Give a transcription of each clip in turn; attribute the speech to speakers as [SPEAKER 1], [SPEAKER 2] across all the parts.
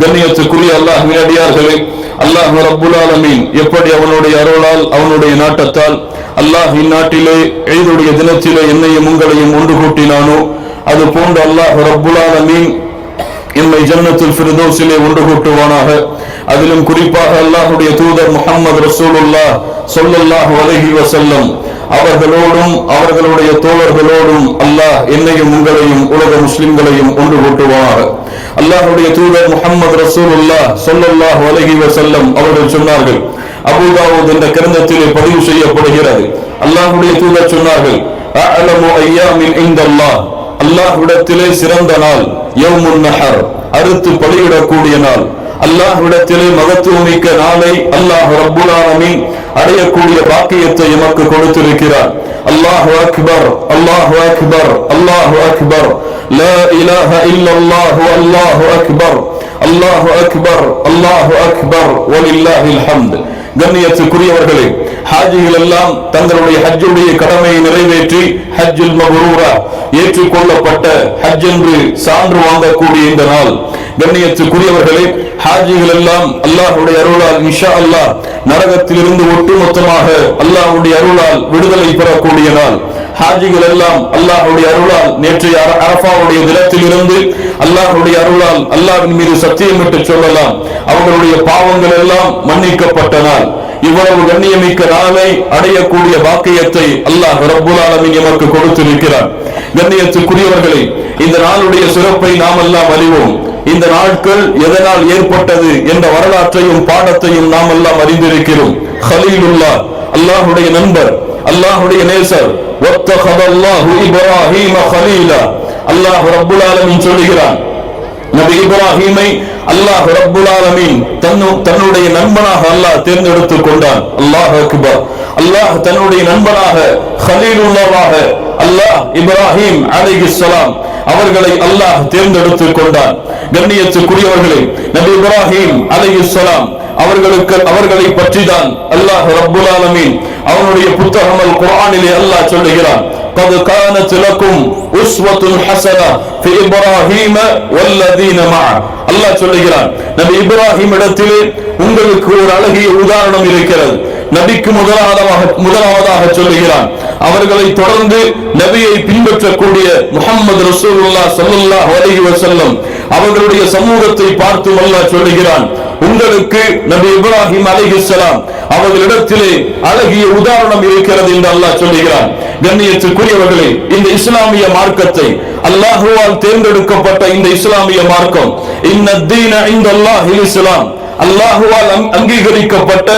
[SPEAKER 1] கண்ணியத்துக்குரிய அல்லாஹ்வின் அடியார்களே, அல்லாஹ் ரப்புல் ஆலமீன் எப்படி அவனுடைய அருளால் அவனுடைய நாட்டத்தால் அல்லாஹ் இந்நாட்டிலே ஈதுடைய தினத்திலே என்னையும் உங்களையும் ஒன்று கூட்டினானோ அது போன்று அல்லாஹ் ரப்புல் ஆலமீன் எம்மை ஜன்னத்துல் ஃபிர்தௌஸிலே ஒன்று கூட்டுவானாக. அதிலும் குறிப்பாக அல்லாஹ்வுடைய தூதர் முஹம்மது ரசூலுல்லாஹ் ஸல்லல்லாஹு அலைஹி வஸல்லம் அவர்களோடும் அவர்களுடைய தோழர்களோடும் அல்லாஹ் என்னையும் உங்களையும் உலக முஸ்லிம்களையும் ஒன்று கூட்டுவானாக. அல்லாஹ்வுடைய தூதர் முஹம்மது ரசூலுல்லாஹ் ஸல்லல்லாஹு அலைஹி வஸல்லம் அவர்கள் சொன்னார்கள், அபூ தாவூத் என்ற கிரந்தத்திலே பதிவு செய்யப்படுகிறது, அல்லாஹ்வுடைய தூதர் சொன்னார்கள், அஅலமு அய்யாமின் இன்தல்லாஹ், அல்லாஹ்விடத்திலே சிறந்த நாள் யௌமுன் நஹர், அறுத்து பலியிடக்கூடிய நாள். அல்லாஹ்விடத்திலே மகத்துவமிக்க நாளை அல்லாஹ் ரப்புல் ஆலமீன் அடையக்கூடிய பாக்கியத்தை எமக்கு கொடுத்திருக்கிறார். அல்லாஹு அக்பர், அல்லாஹு அக்பர், அல்லாஹு அக்பர், லா இலாஹ இல்லல்லாஹு அல்லாஹு அக்பர், அல்லாஹு அக்பர், அல்லாஹு அக்பர், வலில்லாஹில் ஹம்த். கண்ணியத்துக்குரியவர்களே, ஹாஜிகள் எல்லாம் தங்களுடைய ஹஜ்ஜுடைய கடமையை நிறைவேற்றி ஹஜ்ஜுல் மப்ரூரா ஏற்றுக்கொள்ளப்பட்ட ஹஜ் என்று சான்று வாங்கக்கூடிய இந்த நாள். கண்ணியத்துக்குரியவர்களே, ஹாஜிகள் எல்லாம் அல்லாஹ்வுடைய அருளால் இன்ஷா அல்லாஹ் நரகத்திலிருந்து ஒட்டுமொத்தமாக அல்லாஹ்வுடைய அருளால் விடுதலை பெறக்கூடிய நாள். ஹாஜிகள் எல்லாம் அல்லாஹ்வுடைய அருளால் நேற்றைய அரஃபாவுடைய தினத்தில் இருந்து அல்லாஹ்வுடைய அருளால் அல்லாஹ்வின் மீது சத்தியமிட்டு சொல்லலாம், அவர்களுடைய பாவங்கள் எல்லாம் மன்னிக்கப்பட்ட நாள். இவ்வளவு கண்ணியமிக்க நாளை அடையக்கூடிய பாக்கியத்தை அல்லாஹ் ரப்புல் ஆலமீன் எமக்கு கொடுத்திருக்கிறார். கண்ணியத்துக்குரியவர்களே, இந்த நாளுடைய சிறப்பை நாம் எல்லாம் அறிவோம். இந்த நாட்கள் எதனால் ஏற்பட்டது என்ற வரலாற்றையும் பாடத்தையும் நாம் எல்லாம் அறிந்திருக்கிறோம். கலீலுல்லாஹ், அல்லாஹ்வுடைய நண்பர், அல்லாஹ்வுடைய நேசர், வத்தகதல்லாஹு இப்ராஹீம கலீலா, அல்லாஹ் ரப்புல் ஆலமீன் சொல்கிறான், நபி இப்ராஹீமை அல்லாஹ் ரப்புல் ஆலமீன் தன்னுடைய நண்பனாக அல்லாஹ் தேர்ந்தெடுத்துக் கொண்டான். அல்லாஹ் அக்பர். அல்லாஹ் தன்னுடைய நண்பனாக கலீலுல்லாஹ்வாக அல்லாஹ் இப்ராஹிம் அலைஹிஸ்ஸலாம் அவர்களை அல்லாஹ் தேர்ந்தெடுத்துக் கொண்டான். கண்ணியத்துக்குரியவர்களே, நபி இப்ராஹிம் அலைஹிஸ்ஸலாம் அவர்களை பற்றி தான் அல்லாஹ் ரப்புல் ஆலமீன் அவனுடைய புத்தகம் அல் குர்ஆனிலே அல்லாஹ் சொல்லுகிறான், قد كانت لكم أسوة حسنة في إبراهيم والذين معه. அல்லாஹ் சொல்லுகிறான், நபி இப்ராஹிம் இடத்திலே உங்களுக்கு ஒரு அழகிய உதாரணம் இருக்கிறது. நபிக்கு முதலாவதாக சொல்லுகிறான், அவர்களை தொடர்ந்து நபியை பின்பற்றக்கூடிய முஹம்மது ரசூலுல்லாஹ் ஸல்லல்லாஹு அலைஹி வஸல்லம் அவர்களுடைய சமூகத்தை பார்த்து அல்லாஹ் சொல்லுகிறான், உங்களுக்கு நபி இப்ராஹிம் அலைஹிஸ்ஸலாம் அவர்களிடத்திலே அழகிய உதாரணம் இருக்கிறது என்று அல்லாஹ் சொல்லுகிறான். கண்ணியத்துக்குரியவர்களே, இந்த இஸ்லாமிய மார்க்கத்தை அல்லாஹ்வால் தேர்ந்தெடுக்கப்பட்ட இந்த இஸ்லாமிய மார்க்கம், இன்னத்தீன இன்தல்லாஹில் இஸ்லாம், அல்லாஹ்வால் அங்கீகரிக்கப்பட்ட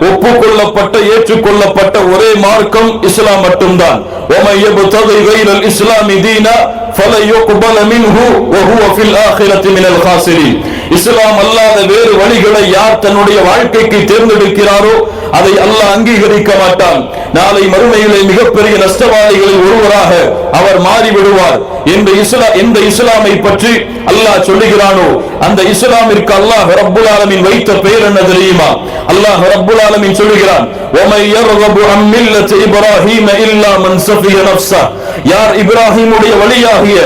[SPEAKER 1] ஒப்புக்கொள்ளப்பட்ட ஏற்றுக்கொள்ளப்பட்ட ஒரே மார்க்கம் இஸ்லாம் மட்டும்தான். وَمَن يَبْتَغِي غَيْرَ الْإِسْلَامِ دِينًا فَلَن يُقْبَلَ مِنْهُ وَهُوَ فِي الْآخِرَةِ مِنَ الْخَاسِرِينَ. இஸ்லாம் அல்லாத வேறு வழிகளை யார் தன்னுடைய வாழ்க்கைக்கு தேர்ந்தெடுக்கிறாரோ அதை அல்லாஹ் அங்கீகரிக்க மாட்டான். நாளை மறுமையிலே மிகப்பெரிய நஷ்டவாதிகளில் ஒருவராக அவர் மாறிவிடுவார். எந்த இஸ்லாமை பற்றி அல்லாஹ் சொல்லுகிறானோ அந்த இஸ்லாமிற்கு அல்லாஹ் ரப்புல் ஆலமீன் வைத்த பெயர் என்ன தெரியுமா? அல்லாஹ் ரப்புல் ஆலமீன் சொல்லுகிறான், وَمَن يَرْغَبُ عَن مِّلَّةِ إِبْرَاهِيمَ إِلَّا مَن سَفِهَ نَفْسَهُ. யார் இப்ராஹிமுடைய வழியாகிய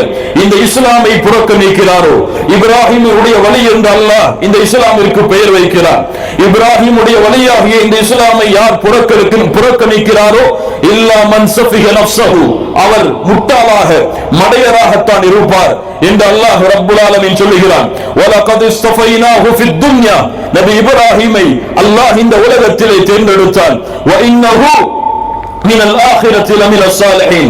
[SPEAKER 1] இந்த இஸ்லாமை புறக்கணிக்கிறாரோ, இப்ராஹிமுடைய வழி என்று அல்லாஹ் இந்த இஸ்லாமிற்கு பெயர் வைக்கிறார். இப்ராஹிமுடைய வழியாகிய இந்த இஸ்லாமை யார் புறக்கணிக்கிறாரோ, இல்லா மன் சஃபிஹ நஃப்ஸஹு, அவர் முட்டாளாக மடையராகத்தான் இருப்பார் என்று அல்லாஹ் ரப்புல் ஆலமீன் சொல்லுகிறான். வலகத் இஸ்தஃபைனாஹு ஃபித் துன்யா, நபி இப்ராஹிமை அல்லாஹ் இந்த உலகத்திலே தேர்ந்தெடுத்தான். வ இன்னஹு من الآخرة لمن الصالحين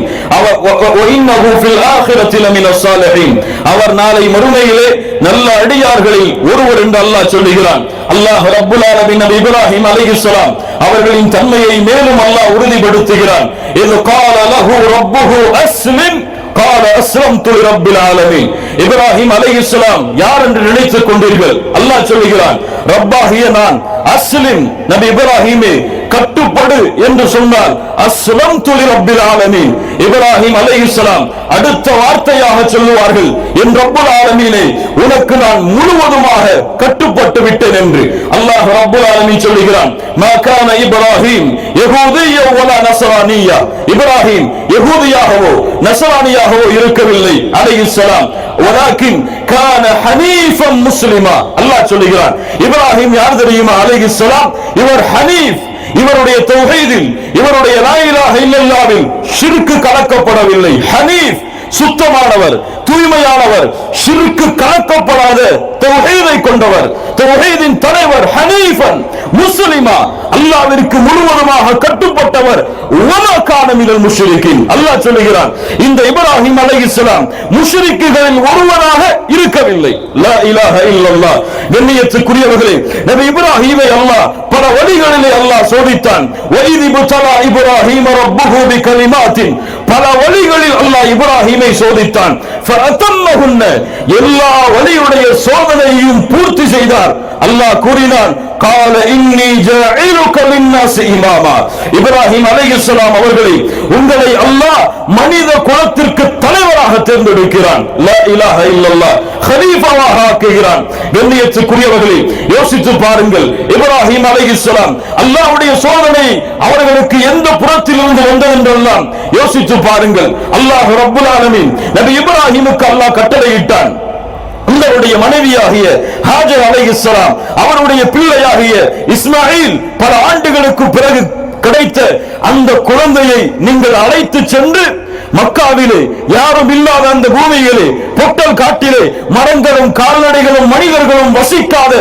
[SPEAKER 1] وإنه في الآخرة لمن الصالحين. அவர் நாளை மறுமையிலே நல்ல அடியார்களில் ஒருவர் என்று அல்லாஹ் சொல்லுகிறான். அல்லாஹ் ரப்புல் ஆலமீன் நபி இப்ராஹிம் அலைஹிஸ்ஸலாம் அவர்களின் தன்மையை மேலும் அல்லாஹ் உறுதிப்படுத்துகிறான். இது قال له ربه أسلم قال أسلمت لرب العالمين. இப்ராஹிம் அலைஹிஸ்ஸலாம் யார் என்று நினைத்துக் கொண்டீர்கள்? அல்லாஹ் சொல்லுகிறான், ரப்பாகிய நான் அஸ்லிம், நபி இப்ராஹிமே கட்டுப்படு என்று சொன்னால் அஸ்லம்து லிரப்பில் ஆலமீன். இப்ராஹிம் அலைஹிஸ்ஸலாம் அடுத்த வார்த்தையாக சொல்லுவார்கள், என் ரப்புல் ஆலமீனே உனக்கு நான் முழுவதுமாக கட்டுப்பட்டு விட்டேன் என்று அல்லாஹ் ரப்புல் ஆலமீன் சொல்லுகிறான். மா கான இப்ராஹிம் யஹூதிய்ய வலா நஸ்ரானிய்ய. இப்ராஹிம் யஹூதியாகவோ நஸ்ரானியாகவோ இருக்கவில்லை அலைஹிஸ்ஸலாம். வலாக்கின் கான ஹனீஃபன் முஸ்லிமா. அல்லாஹ் சொல்கிறான், இப்ராஹிம் யார் தெரியுமா அலைஹிஸ்ஸலாம்? இவர் ஹனீஃப். இவருடைய தௌஹீதில், இவருடைய லா இலாஹ இல்லல்லாஹ்வில் ஷிர்க் கலக்கப்படவில்லை. ஹனீஃப், சுத்தமானவர், தூய்மையானவர், ஷிர்க் கலக்கப்படாத தௌஹீதை கொண்டவர், தௌஹீதின் தலைவர். ஹனீஃபன் முஸ்லிமா, அல்லாஹ்விற்கு முழுவதுமாக கட்டுப்பட்டவர். வமா கான மினல் முஷ்ரிகீன். அல்லாஹ் சொல்கிறான், இந்த இப்ராஹிம் அலைஹிஸ்ஸலாம் முஷ்ரிக்குகளில் ஒருவராக இருக்கவில்லை. லா இலாஹ இல்லல்லாஹ். கண்ணியத்துக்குரியவர்களே, நபி இப்ராஹீமை அல்லாஹ் பல வழிகளிலே அல்லாஹ் சோதித்தான். வஇதி புத்தலா இப்ராஹீம ரப்புஹு பிகலிமாத்தின். பல வழிகளில் அல்லாஹ் இப்ராஹீமை சோதித்தான். ஃபஅதம்மஹுன்ன. எல்லா வழியுடைய சோதனையையும் பூர்த்தி செய்தார். அல்லாஹ் கூறினான், கால இன்னி ஜஅஇலுக லின்னாஸி இமாமா. இப்ராஹிம் அலைஹிஸ்ஸலாம் அவர்களை, உங்களை அல்லாஹ் மனித குலத்திற்கு தலைவராக தேர்ந்தெடுக்கிறான். லா இலாஹ இல்லல்லாஹ், கலீஃபாவாக ஆக்குகிறான். கண்ணியத்துக்குரியவர்களே, யோசித்து பாருங்கள். இப்ராஹிம் அலைஹிஸ்ஸலாம் அல்லாஹ்வுடைய சோதனை அவர்களுக்கு எந்த புறத்திலிருந்து வந்ததென்றெல்லாம் யோசித்து பாருங்கள். அல்லாஹ் ரப்புல் ஆலமீன் நபி இப்ராஹிமுக்கு அல்லாஹ் கட்டளையிட்டான், உங்களுடைய மனைவியாகிய ஹாஜர் அலைஹிஸ்ஸலாம், அவருடைய பிள்ளையாகிய இஸ்மாயில் பல ஆண்டுகளுக்கு பிறகு கிடைத்த அந்த குழந்தையை நீங்கள் அழைத்து சென்று மக்காவிலே யாரும் இல்லாத அந்த பூமியிலே, பொட்டல் காட்டிலே, மரங்களும் கால்நடைகளும் மனிதர்களும் வசிக்காத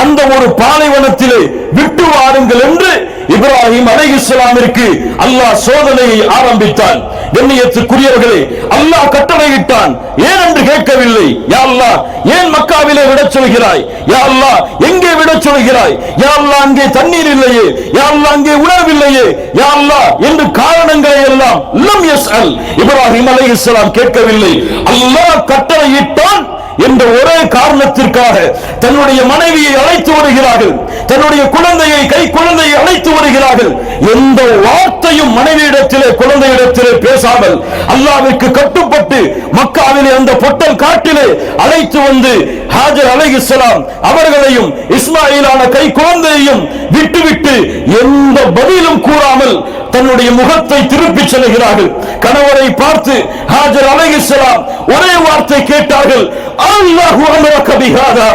[SPEAKER 1] அந்த ஒரு பாலைவனத்திலே விட்டு வாருங்கள் என்று இப்ராஹிம் அலைஹிஸ்ஸலாமிற்கு அல்லாஹ் சோதனையை ஆரம்பித்தான். கண்ணியத்துக்குரியவர்களே, அல்லாஹ் கட்டளையிட்டான். ஏன் என்று கேட்கவில்லை. யா அல்லாஹ், ஏன் மக்காவிலே விடச் சொல்கிறாய்? யா அல்லாஹ், எங்கே விடச் சொல்கிறாய்? யா அல்லாஹ், அங்கே தண்ணீர் இல்லையே? யா அல்லாஹ், அங்கே உணவில்லையே? யா அல்லாஹ் என்று காரணங்களை எல்லாம் லம் யஸ்அல், இப்ராஹிம் அலைஹிஸ்ஸலாம் கேட்கவில்லை. அல்லாஹ் கட்டளையிட்டான் என்ற ஒரே காரணத்திற்காக தன்னுடைய மனைவியை அழைத்து வருகிறார்கள், தன்னுடைய குழந்தையை, கை குழந்தையை அழைத்து வருகிறார்கள். எந்த வார்த்தையும் மனைவியிடத்திலே, குழந்தையிடத்திலே பேசாமல் அல்லாஹ்விற்கு கட்டுப்பட்டு மக்காவிலே அந்த பொட்டல் காட்டிலே அழைத்து வந்து ஹாஜர் அலைஹிஸ்ஸலாம் அவர்களையும் இஸ்மாயிலான கை குழந்தையையும் விட்டுவிட்டு எந்த பதிலும் கூறாமல் தன்னுடைய முகத்தை திருப்பி செல்கிறார்கள். கணவரை பார்த்து ஹாஜர் அலைஹிஸ்ஸலாம் ஒரே வார்த்தை கேட்டார்கள், அல்லாஹு அமரக பிஹாதா,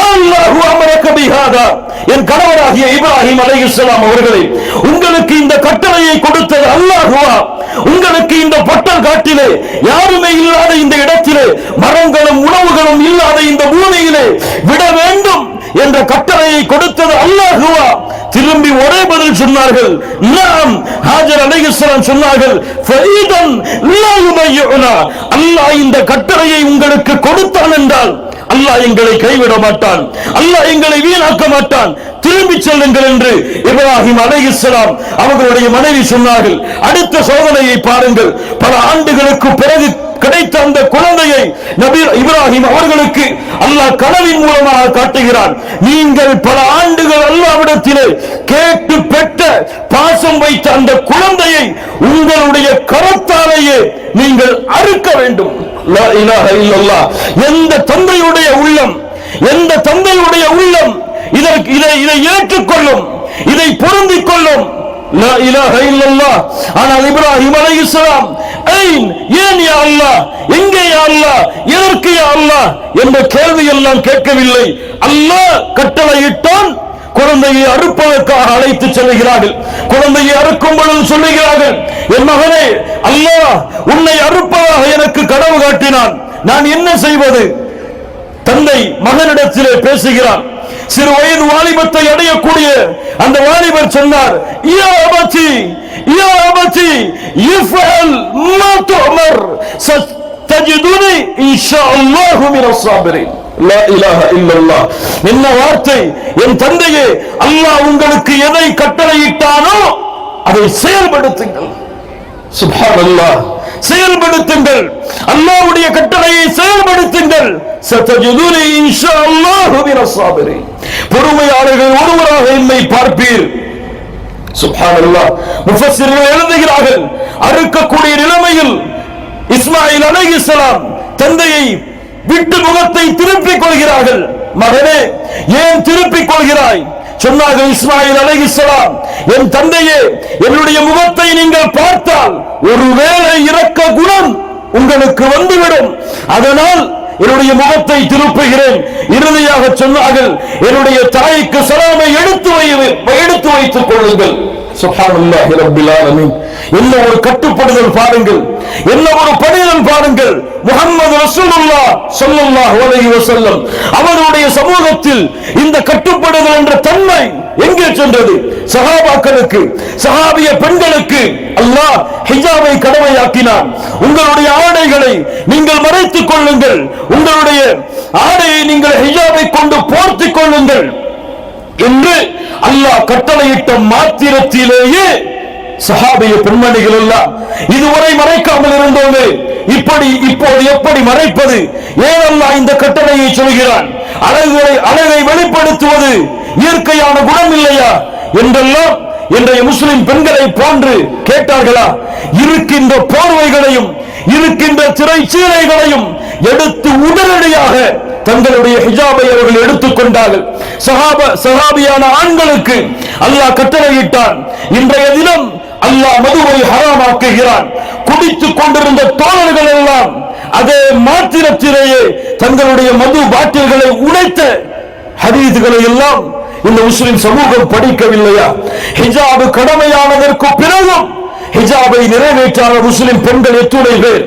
[SPEAKER 1] அல்லாஹு அமரக பிஹாதா. என் கணவராகிய இப்ராஹிம் அலைஹிஸ்ஸலாம் அவர்களே, உங்களுக்கு இந்த கட்டளையை கொடுத்தது அல்லாஹுவா? உங்களுக்கு இந்த பொட்டல் காட்டிலே, யாருமே இல்லாத இந்த இடத்திலே, மரங்களும் உணவுகளும் இல்லாத இந்த பூமியிலே விட வேண்டும் என்ற கட்டளையை கொடுத்தது அல்லாஹுவா? திரும்பி ஒரே பதில் சொன்னார்கள், நாம். ஹாஜர் அலைஹிஸ்ஸலாம் சொன்னார்கள், ஃபரீதன் லா யுமையுனா. அல்லாஹ் இந்த கட்டளையை உங்களுக்கு கொடுத்தான் என்றால் அல்லாஹ் எங்களை கைவிட மாட்டான், அல்லாஹ் எங்களை வீணாக்க மாட்டான், திரும்பி செல்லுங்கள் என்று இப்ராஹிம் அலைஹிஸ்ஸலாம் அவர்களுடைய மனைவி சொன்னார்கள். அடுத்த சோதனையை பாருங்கள். பல ஆண்டுகளுக்கு பிறகு கிடைத்த அந்த குழந்தையை நபி இப்ராஹிம் அவர்களுக்கு அல்லாஹ் கனவின் மூலமாக காட்டுகிறான். நீங்கள் பல ஆண்டுகள் அல்லாஹ்விடத்திலே கேட்டு பெற்ற, பாசம் வைத்த அந்த குழந்தையை உங்களுடைய கரத்தாலேயே நீங்கள் அறுக்க வேண்டும். லா இலாஹ இல்லல்லாஹ். எந்த தந்தையுடைய உள்ளம், எந்த தந்தையுடைய உள்ளம் இதை ஏற்றுக்கொள்ளும், இதை பொருந்திக் கொள்ளும்? லா இலாஹ இல்லல்லாஹ். ஆனால் இப்ராஹிம் அலைஹிஸ்ஸலாம், ஐன், ஏன் யா அல்லாஹ், எங்கே யா அல்லாஹ், எதற்கு யா அல்லாஹ் என்ற கேள்வி எல்லாம் கேட்கவில்லை. அல்லாஹ் கட்டளையிட்டான். குழந்தையை அறுப்பதற்காக அழைத்து செல்கிறார்கள். குழந்தையை அறுக்கும் பொழுது சொல்லுகிறார்கள், என் மகனே, அல்லாஹ் உன்னை அறுப்பதாக எனக்கு கனவு காட்டினான், நான் என்ன செய்வது? தந்தை மகனிடத்திலே பேசுகிறான். சிறு வயது வாலிபத்தை அடையக்கூடிய அந்த வாலிபர் சொன்னார், யா அபதி, யா அபதி, இஃப்அல் மா துஅமர், சதஜிதுனி இன்ஷாஅல்லாஹு மினஸ் ஸாபிரீன். லா இலாஹ இல்லல்லாஹ். என்ன வார்த்தை! என் தந்தையே, அல்லாஹ் உங்களுக்கு எதை கட்டளையிட்டானோ அதை செயல்படுத்துங்கள். சுப்ஹானல்லாஹ். செயல்படுத்துங்கள், அல்லாஹ்வுடைய கட்டளையை செயல்படுத்துங்கள். சதஜிதுனி இன்ஷாஅல்லாஹு மினஸ் ஸாபிரீன். பொறுமையாளர்கள் ஒருவராக என்னை பார்ப்பீர். சுப்ஹானல்லாஹ். முஃபஸ்ஸிர்கள் எழுதுகிறார்கள், அறுக்கக்கூடிய நிலைமையில் இஸ்மாயில் அலைஹிஸ்ஸலாம் தந்தையை விட்டு முகத்தை திருப்பிக் கொள்கிறார்கள். மகனே, ஏன் திருப்பிக் கொள்கிறாய்? சொன்னார்கள் இஸ்மாயில் அலைஹிஸ்ஸலாம், என் தந்தையே, என்னுடைய முகத்தை நீங்கள் பார்த்தால் ஒருவேளை இரக்க குணம் உங்களுக்கு வந்துவிடும், அதனால் என்னுடைய முகத்தை திருப்புகிறேன். இறுதியாக சொன்னார்கள், என்னுடைய தாய்க்கு சலாமை எடுத்து வைத்துக் கொள்ளுங்கள். சுப்ஹானல்லாஹி ரப்பில் ஆலமீன். என்ன ஒரு கட்டுப்படுதல் பாருங்கள், என்ன ஒரு பணிதல் பாருங்கள். முஹம்மது ரசூலுல்லாஹ் ஸல்லல்லாஹு அலைஹி வஸல்லம் அவருடைய சமூகத்தில் இந்த கட்டுப்படுதல் என்ற தன்மை எங்கே சென்றது? சஹாபாக்களுக்கு, சஹாபிய பெண்களுக்கு அல்லாஹ் ஹிஜாபை கடமையாக்கினான். உங்களுடைய ஆடைகளை நீங்கள் மறைத்துக் கொள்ளுங்கள், உங்களுடைய ஆடையை நீங்கள் ஹிஜாபை கொண்டு போர்த்திக் கொள்ளுங்கள் என்று அல்லாஹ் கட்டளையிட்ட மாத்திரத்திலேயே சஹாபிய பெண்மணிகள் எல்லாம் இதுவரை மறைக்காமல் இருந்தோமே, இப்போது எப்படி மறைப்பது? ஏன் அல்லாஹ் இந்த கட்டளையை சொல்கிறான்? அழகை வெளிப்படுத்துவது இயற்கையான குணம் இல்லையா என்றெல்லாம் இன்றைய முஸ்லிம் பெண்களை போன்று கேட்டார்களா? இருக்கின்ற போர்வைகளையும் இருக்கின்ற திரைச்சீலைகளையும் எடுத்து உடனடியாக தங்களுடைய ஹிஜாபை அவர்கள் எடுத்துக் கொண்டார்கள். சஹாபியான ஆண்களுக்கு அல்லாஹ் கட்டளையிட்டான். இன்றைய தினம் அல்லாஹ் மதுவை ஹராமாக்குகிறான். குடித்துக் கொண்டிருந்த தோழர்கள் எல்லாம் அதே மாத்திரத்திலேயே தங்களுடைய மது பாட்டில்களை உடைத்த ஹதீஸ்களை எல்லாம் இந்த முஸ்லிம் சமூகம் படிக்கவில்லையா? ஹிஜாபு கடமையானதற்கு பிறகும் ஹிஜாபை நிறைவேற்றாத முஸ்லிம் பெண்கள் எத்துணை பேர்?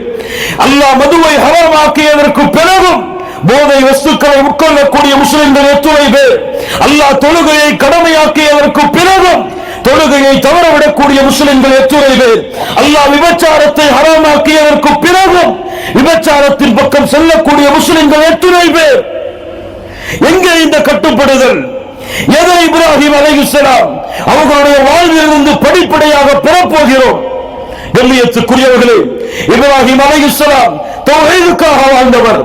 [SPEAKER 1] அல்லாஹ் மதுவை ஹராமாக்கியதற்கு பிறகும் போதை வஸ்துக்களை உட்கொள்ளக்கூடிய முஸ்லிம்கள் எத்துணை பேர்? அல்லாஹ் தொழுகையை கடமையாக்கியதற்கு பிறகும் தொழுகையை தவறவிடக்கூடிய முஸ்லிம்கள் எத்துணை பேர்? அல்லாஹ் விபச்சாரத்தை ஹராமாக்கியதற்கு பிறகும் விபச்சாரத்தின் பக்கம் செல்லக்கூடிய முஸ்லிம்கள் எத்துணை பேர்? எங்கே இந்த கட்டுப்படுதல்? எதை இப்ராஹிம் அலைஹிஸ்ஸலாம் அவர்களுடைய வாழ்விலிருந்து படிப்படியாக பெறப்போகிறோம்? கண்ணியத்துக்குரியவர்களே, இப்ராஹிம் அலைஹிஸ்ஸலாம் தௌஹீதுக்காக வாழ்ந்தவர்,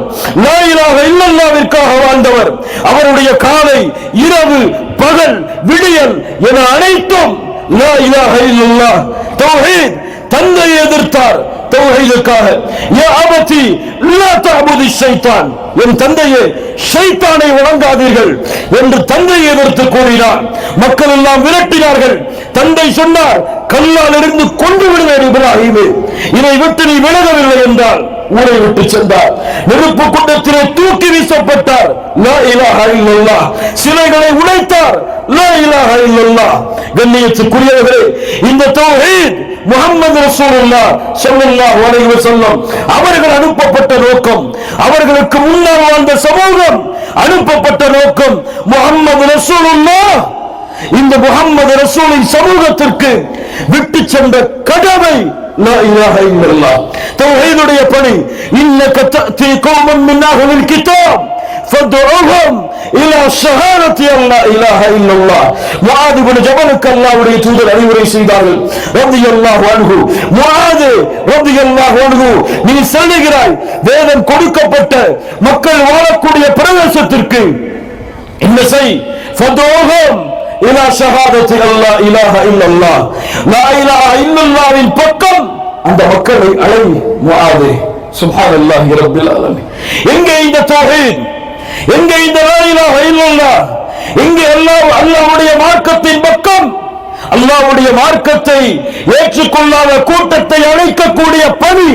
[SPEAKER 1] லா இலாஹ இல்லல்லாஹ்விற்காக வாழ்ந்தவர். அவருடைய காலை, இரவு, பகல், விடியல் என அனைத்தும் லா இலாஹ இல்லல்லாஹ் தௌஹீத். தந்தையை எதிர்த்தார் தௌஹீதுக்காக. யா அபதி லா தஅபுதி ஷைத்தான், என் தந்தையே, ஷைத்தானை வணங்காதீர்கள் என்று தந்தையை எதிர்த்து கூறினார். மக்கள் எல்லாம் விரட்டினார்கள். தந்தை சொன்னார், கல்லால் இருந்து கொண்டு விடுவேன் இப்ராஹிமே, இதை விட்டு நீ விலகவில்லை என்றால் ஊரை விட்டு சென்றார். நெருப்பு குண்டத்திலே தூக்கி வீசப்பட்டார். லா இலாஹ இல்லல்லாஹ். சிலைகளை உடைத்தார். லா இலாஹ இல்லல்லாஹ். கண்ணியத்துக்குரியவர்களே, இந்த தௌஹீத் முஹம்மது ரசூலுல்லாஹ் ஸல்லல்லாஹு அலைஹி வஸல்லம் அவர்கள் அனுப்பப்பட்ட நோக்கம், அவர்களுக்கு முன்னால் வாழ்ந்த சமூகம் அனுப்பப்பட்ட நோக்கம், முஹம்மது ரசூலுல்லாஹ் இந்த முஹம்மது ரசூலின் சமூகத்திற்கு விட்டு சென்ற கடமை லா இலாஹ இல்லல்லாஹ். தௌஹீதுடைய பணி. இன்னக தஅதி கௌமன் மின் அஹ்லில் கிதாப் ஃபதுஉஹும் இலா ஷஹாதத்தி அல்லா இலாஹ இல்லல்லாஹ். முஆத் இப்னு ஜபலுக்கு அல்லாஹ்வுடைய தூதர் அறிவுரை செய்தார்கள் ரலியல்லாஹு அன்ஹு. முஆத் ரலியல்லாஹு அன்ஹு, நீ செல்கிறாய் வேதம் கொடுக்கப்பட்ட மக்கள் வாழக்கூடிய பிரதேசத்திற்கு. என்ன செய்? ஃபதுஉஹும் இலா ஷஹாதத்தி அல்லா இலாஹ இல்லல்லாஹ். லா இலாஹ இல்லல்லாஹ்வின் பக்கம் அந்த மக்களை அழை முஆதே. சுப்ஹானல்லாஹி ரப்பில் ஆலமீன். எங்கே இந்த தௌஹீத்? எங்கே இந்த லா இலாஹ இல்லல்லாஹ்? எங்கே அல்லாஹ்வுடைய மார்க்கத்தின் பக்கம்? அல்லாஹ்வுடைய மார்க்கத்தை ஏற்றுக்கொள்ளாத கூட்டத்தை அழைக்கக்கூடிய பணி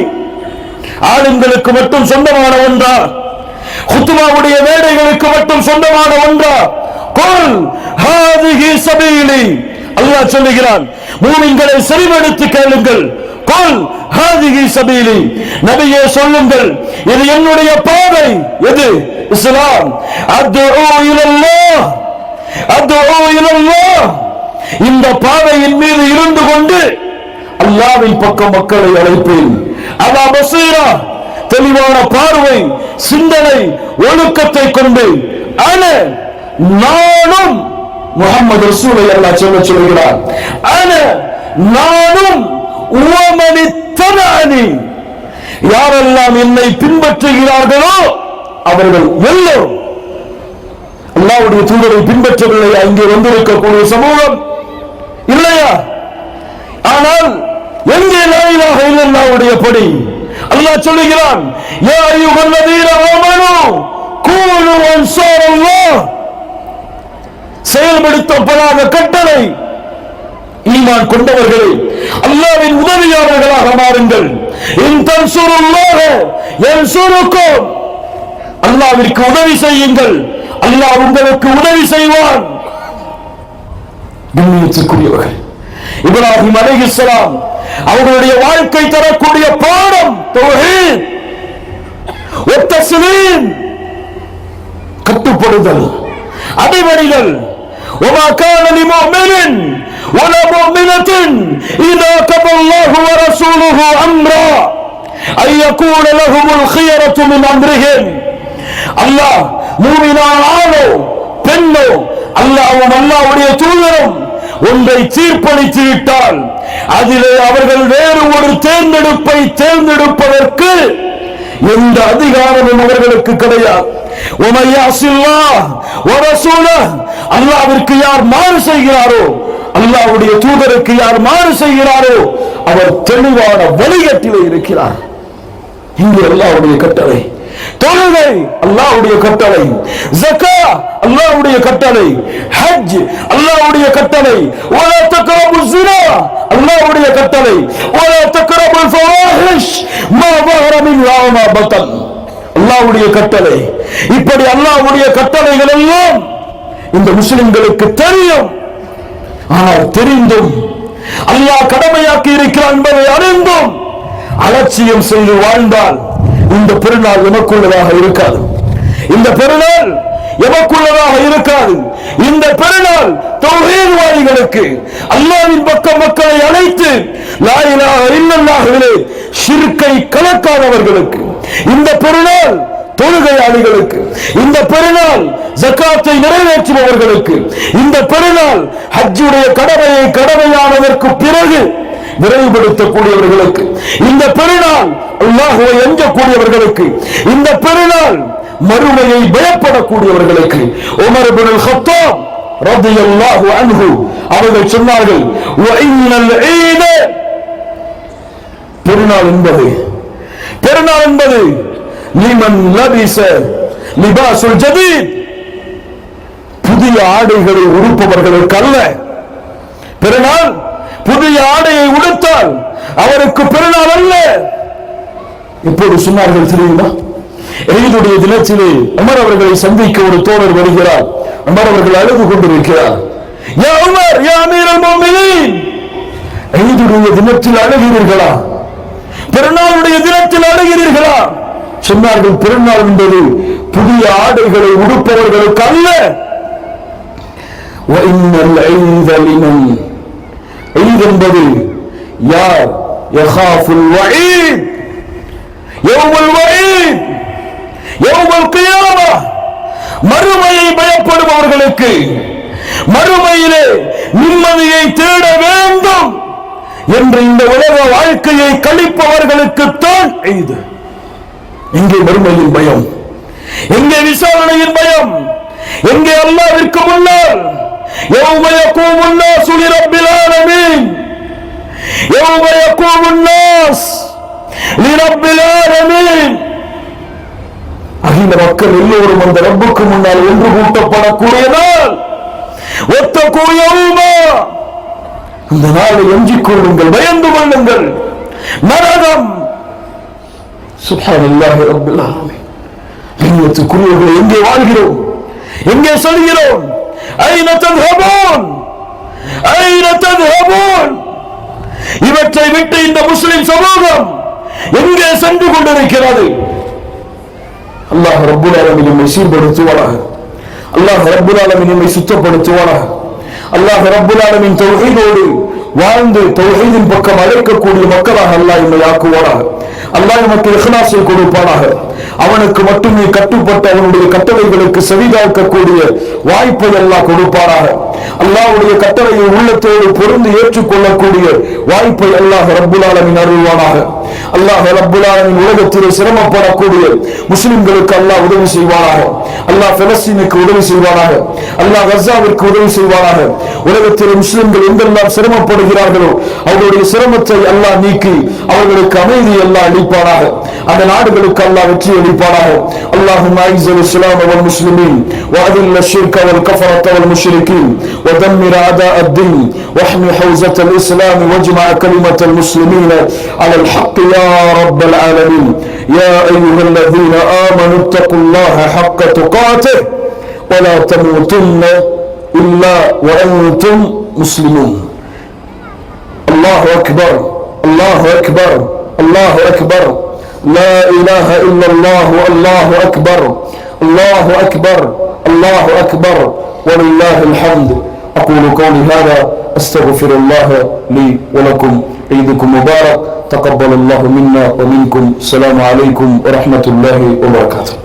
[SPEAKER 1] ஆளுங்களுக்கு மட்டும் சொந்தமான ஒன்றா? குத்பாவுடைய மேடைகளுக்கு மட்டும் சொந்தமான ஒன்றா? குல் ஹாதிஹி சபீலி, அல்லாஹ் சொல்லுகிறான், மூமின்களை செவிமடுத்து கேளுங்கள். குல் ஹாதிஹி சபீலி, நபியே சொல்லுங்கள், இது என்னுடைய பாதை. எது? இஸ்லாம். அத்உ இலல்லாஹ், அத்உ இலல்லாஹ். இந்த பாதையின் மீது இருந்து கொண்டு அல்லாஹ்வின் பக்கம் மக்களை அழைப்பேன். அலா பஸீரா, தெளிவான பார்வை, சிந்தனை, ஒழுக்கத்தை கொண்டு. நானும் முஹம்மது ரசூலை அல்லாஹ் சொல்கிறார். நானும் யாரெல்லாம் என்னை பின்பற்றுகிறார்களோ அவர்கள் எல்லோரும். அல்லாஹ்வுடைய தூதரை பின்பற்றவில்லையா இங்கே வந்திருக்கக்கூடிய சமூகம்? இல்லையா? ஆனால் எங்கே லா இலாஹ இல்லல்லாஹ்வுடைய படி? அல்லாஹ் சொல்லுகிறான், யா அய்யுஹல்லதீன ஆமனூ கூனூ அன்சாரல்லாஹ். செயல்படுத்தப்படாத கட்டளை. ஈமான் கொண்டவர்களே, அல்லாஹ்வின் உதவியாளர்களாக மாறுங்கள். இன் தன்சுருல்லாஹ யன்சுருக்கும், அல்லாஹ்விற்கு உதவி செய்யுங்கள், அல்லாஹ் உங்களுக்கு உதவி செய்வான். கண்ணியத்திற்குரியவர்கள், இப்ராஹிம் அலைஹிஸ்ஸலாம் அவர்களுடைய வாழ்க்கை தரக்கூடிய பாடம் தௌஹீத் வ தஸ்லீம், கட்டுப்படுதல், அடிபணிதல். وما كان لمؤمن ولا مؤمنة إذا قضى الله ورسوله أمرا أن يكون لهم الخيرة من أمرهم. அல்லாஹ் மூமினான ஆணோ பெண்ணோ அல்லாஹ்வும் அல்லாஹ்வுடைய தூதரும் ஒன்றை தீர்ப்பளித்து விட்டால் அதிலே அவர்கள் வேறு ஒரு தேர்ந்தெடுப்பை தேர்ந்தெடுப்பதற்கு எந்த அதிகாரமும் அவர்களுக்கு கிடையாது. அல்லாஹ்விற்கு யார் மாறு செய்கிறாரோ, அல்லாஹ்வுடைய தூதருக்கு யார் மாறு செய்கிறாரோ அவர் தெளிவான வழிகட்டிலே இருக்கிறார். இங்கே அல்லாஹ்வுடைய கட்டளை, தொழுகை அல்லாஹ்வுடைய கட்டளை, ஸகாத் அல்லாஹ்வுடைய கட்டளை, ஹஜ் அல்லாஹ்வுடைய கட்டளை, வலா தக்ரபு ஸினா அல்லாஹ்வுடைய கட்டளை, வலா தக்ரபு ஃபவாஹிஷ் மா ظهر منها وما بطن அல்லாஹ்வுடைய கட்டளை. இப்படி அல்லாஹ்வுடைய கட்டளைகள் எல்லாம் இந்த முஸ்லிம்களுக்கு தெரியும். ஆனால் தெரிந்தும் அல்லாஹ் கடமையாக்கி இருக்கிறான் என்பதை அறிந்தும் அலட்சியம் செய்து வாழ்ந்தால் இந்த பெருநாள் எமக்குள்ளதாக இருக்காது. இந்த பெருநாள் எமக்குள்ளதாக இருக்காது. இந்த பெருநாள் தௌஹீத்வாதிகளுக்கு, அல்லாஹ்வின் பக்கம் மக்களை அழைத்து லா இலாஹ இல்லல்லாஹ்விலே ஷிர்கை கலக்காதவர்களுக்கு, இந்த பெருநாள் தொழுகையாளிகளுக்கு, இந்த பெருநாள் ஜகாத்தை நிறைவேற்றுபவர்களுக்கு, இந்த பெருநாள் ஹஜ்ஜுடைய கடமையை கடமையானதற்கு பிறகு விரைவுபடுத்தக்கூடியவர்களுக்கு, இந்த பெருநாள் அல்லாஹ்வை அஞ்சக்கூடியவர்களுக்கு, இந்த பெருநாள் மறுமையை பயப்படக்கூடியவர்களுக்கு. உமர் இப்னுல் கத்தாப் ரலியல்லாஹு அன்ஹு அவர்கள் சொன்னார்கள், வஇன்னல் ஈத, பெருநாள் என்பது லிமன் லபிஸ லிபாசுல் ஜதீத், புதிய ஆடைகளை உடுப்பவர்களுக்கு அல்ல. பெருநாள் புதிய ஆடையை உடுத்தால் அவருக்கு பெருநாள் அல்ல. இப்போது சொன்னார்கள் தெரியுமா, ஈதுடைய தினத்திலே உமர் அவர்களை சந்திக்க ஒரு தோழர் வருகிறார். உமர் அவர்கள் அழுது கொண்டிருக்கிறார். யா உமர், யா அமீருல் முஃமினீன், ஈதுடைய தினத்தில் அழுகிறீர்களா? பெருநாளுடைய தினத்தில் அழுகிறீர்களா? சொன்னார்கள், பெருநாள் என்பது புதிய ஆடைகளை உடுப்பவர்களுக்கு அல்ல. வஇன்னல் ஈத லிமன், ஈத் என்பது யார் யகாஃபுல் வஈத், யௌமுல் வஈத், யௌமுல் கியாமா, மறுமையை பயப்படுபவர்களுக்கு, மறுமையிலே நிம்மதியை தேட வேண்டும் என்று இந்த உலக வாழ்க்கையை கழிப்பவர்களுக்கு தான் ஈத். எங்கே மறுமையின் பயம்? எங்கே விசாரணையின் பயம்? எங்கே அல்லாஹ்விற்கு முன்னால் யௌம யகூமுன் நாஸு லிரப்பில் ஆலமீன், யௌம யகூமுன் நாஸ் லிரப்பில் ஆலமீன், அகில மக்கள் எல்லோரும் அந்த ரப்புக்கு முன்னால் ஒன்று கூட்டப்படக்கூடிய நாள். வத்தகூ யௌமா, அந்த நாளை அஞ்சிக் கொள்ளுங்கள், பயந்து கொள்ளுங்கள். நரகம். சுப்ஹானல்லாஹி ரப்பில் ஆலமீன். கண்ணியத்துக்குரியவர்களே, எங்கே வாழ்கிறோம்? எங்கே செல்கிறோம்? ஐன தذهبون, ஐன தذهبون? இவற்றை விட்டு இந்த முஸ்லிம் சமூகம் எங்கே சென்று கொண்டிருக்கிறது? அல்லாஹ் ரப்புல் ஆலமீன் நம்மை சீர்படுத்துவானாக. அல்லாஹ் ரப்புல் ஆலமீன் நம்மை சுத்தப்படுத்துவானாக. அல்லாஹ் ரப்புல் ஆலமீன் தௌஹீதோடு வாழ்ந்து தௌஹீதின் பக்கம் அழைக்கக்கூடிய மக்களாக அல்லாஹ் நம்மை ஆக்குவானாக. அல்லாஹ் நமக்கு இஹ்லாஸை கொடுப்பானாக. அவனுக்கு மட்டுமே கட்டுப்பட்டு அவனுடைய கட்டளைகளுக்கு செவிதாக்கக்கூடிய வாய்ப்பை அல்லாஹ் கொடுப்பானாக. அல்லாஹ்வுடைய கட்டளையை உள்ளத்தோடு பொருந்து ஏற்றுக்கொள்ளக்கூடிய வாய்ப்பை அல்லாஹ் ரப்புல் ஆலமீன் அருள்வானாக. அல்லாஹ் ரப்புல் ஆலமீன் உலகத்திலே சிரமப்படக்கூடிய முஸ்லிம்களுக்கு அல்லாஹ் உதவி செய்வானாக. அல்லாஹ் பலஸ்தீனுக்கு உதவி செய்வானாக. அல்லாஹ் கஸாவிற்கு உதவி செய்வானாக. உலகத்திலே முஸ்லிம்கள் எங்கெல்லாம் சிரமப்படுகிறார்களோ அவர்களுடைய சிரமத்தை அல்லாஹ் நீக்கி அவர்களுக்கு அமைதி அல்லாஹ் அளிப்பானாக. அந்த நாடுகளுக்கு அல்லாஹ் வெற்றி அளிப்பானாக. அல்லாஹும்ம அஇஸ்ஸில் இஸ்லாம் வல் முஸ்லிமீன் வஅதில் الشرك والكفرة والمشركين ودمر أعداء الدين واحمي حوزة الإسلام واجمع كلمة المسلمين على الحق يا رب العالمين. يا أيها الذين آمنوا اتقوا الله حق تقاته ولا تموتن إلا وأنتم مسلمون. الله أكبر الله أكبر الله أكبر لا إله إلا الله الله أكبر الله أكبر الله أكبر ولله الحمد. أقول قولي هذا أستغفر الله لي ولكم. عيدكم مبارك. تقبل الله منا ومنكم. السلام عليكم ورحمة الله وبركاته.